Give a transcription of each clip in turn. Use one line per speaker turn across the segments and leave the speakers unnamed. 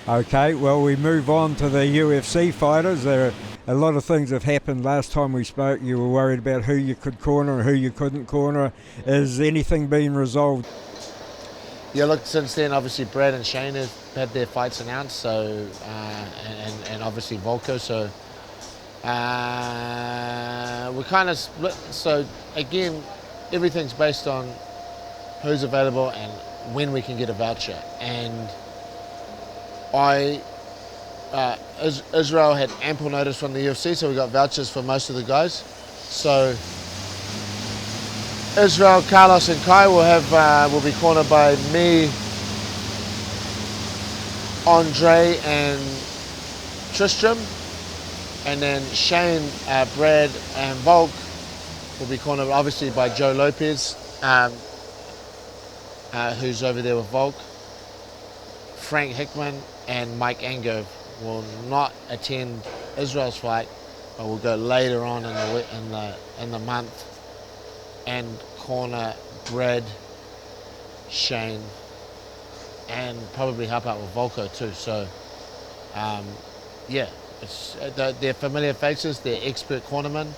Okay, well, we move on to the UFC fighters. There are a lot of things have happened. Last time we spoke, you were worried about who you could corner and who you couldn't corner. Is anything being resolved?
Yeah, look, since then, obviously, Brad and Shane have had their fights announced, so and obviously Volko, so we're kind of split. So again, everything's based on who's available and when we can get a voucher. And Israel had ample notice from the UFC, so we got vouchers for most of the guys. So Israel, Carlos, and Kai will be cornered by me, Andre, and Tristram, and then Shane, Brad, and Volk will be cornered obviously by Joe Lopez, who's over there with Volk. Frank Hickman and Mike Ango will not attend Israel's fight, but will go later on in the month and corner Brad, Shane, and probably help out with Volko too. So, yeah, they're familiar faces. They're expert cornermen.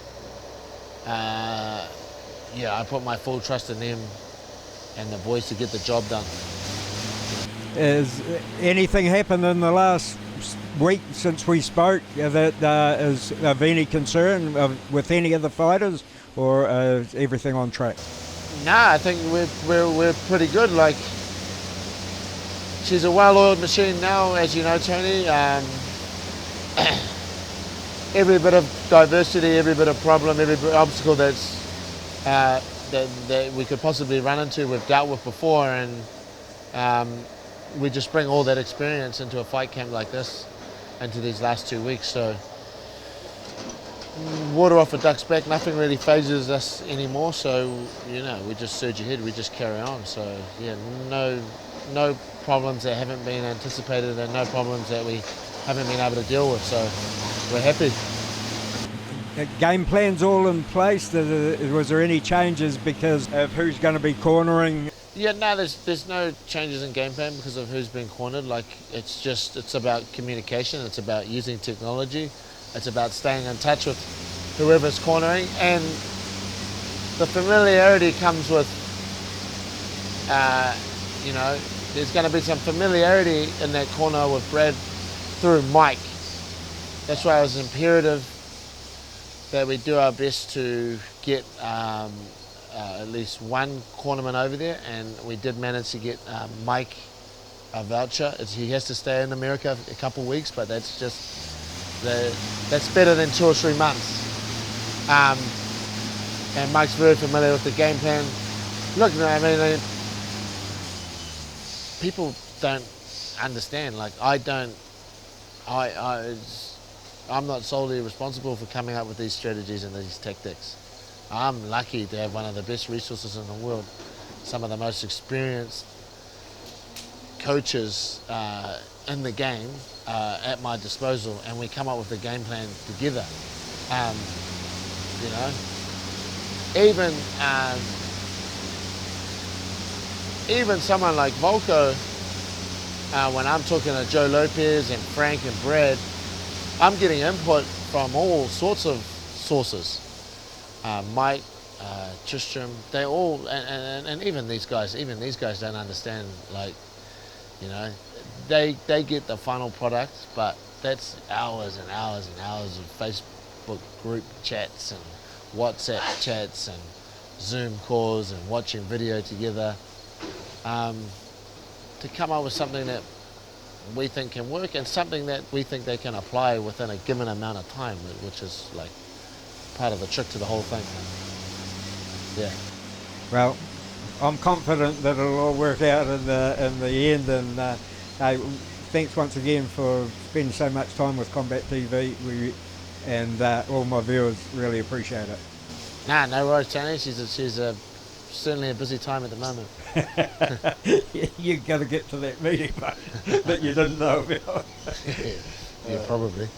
Yeah, I put my full trust in them and the boys to get the job done.
Has anything happened in the last week since we spoke that is of any concern with any of the fighters, or is everything on track?
Nah, I think we're pretty good. Like, she's a well-oiled machine now, as you know, Tony. Every bit of diversity, every bit of problem, every bit of obstacle that's that we could possibly run into, we've dealt with before, and we just bring all that experience into a fight camp like this, into these last 2 weeks. So water off a duck's back, nothing really phases us anymore. So, you know, we just surge ahead, we just carry on. So yeah, no problems that haven't been anticipated, and no problems that we haven't been able to deal with. So we're happy.
Game plans all in place. Was there any changes because of who's going to be cornering?
Yeah, no, there's no changes in game plan because of who's been cornered. Like, it's about communication. It's about using technology. It's about staying in touch with whoever's cornering, and the familiarity comes with, you know, there's going to be some familiarity in that corner with Brad through Mike. That's why it was imperative that we do our best to get at least one cornerman over there, and we did manage to get Mike a voucher. He has to stay in America a couple of weeks, but that's just that's better than 2 or 3 months. And Mike's very familiar with the game plan. Look, I mean, people don't understand. Like, I'm not solely responsible for coming up with these strategies and these tactics. I'm lucky to have one of the best resources in the world, some of the most experienced coaches in the game at my disposal, and we come up with a game plan together. You know, even someone like Volko, when I'm talking to Joe Lopez and Frank and Brad, I'm getting input from all sorts of sources. Mike, Tristram, they all, and even these guys don't understand, like, you know, they get the final product, but that's hours and hours and hours of Facebook group chats and WhatsApp chats and Zoom calls and watching video together to come up with something that we think can work, and something that we think they can apply within a given amount of time, which is like part of the trick to the whole thing. Yeah.
Well, I'm confident that it'll all work out in the end, and thanks once again for spending so much time with Combat TV. And all my viewers really appreciate it.
Nah, no worries, Tony. She's certainly a busy time at the moment.
You've got to get to that meeting, mate, that you didn't know about.
Yeah, probably.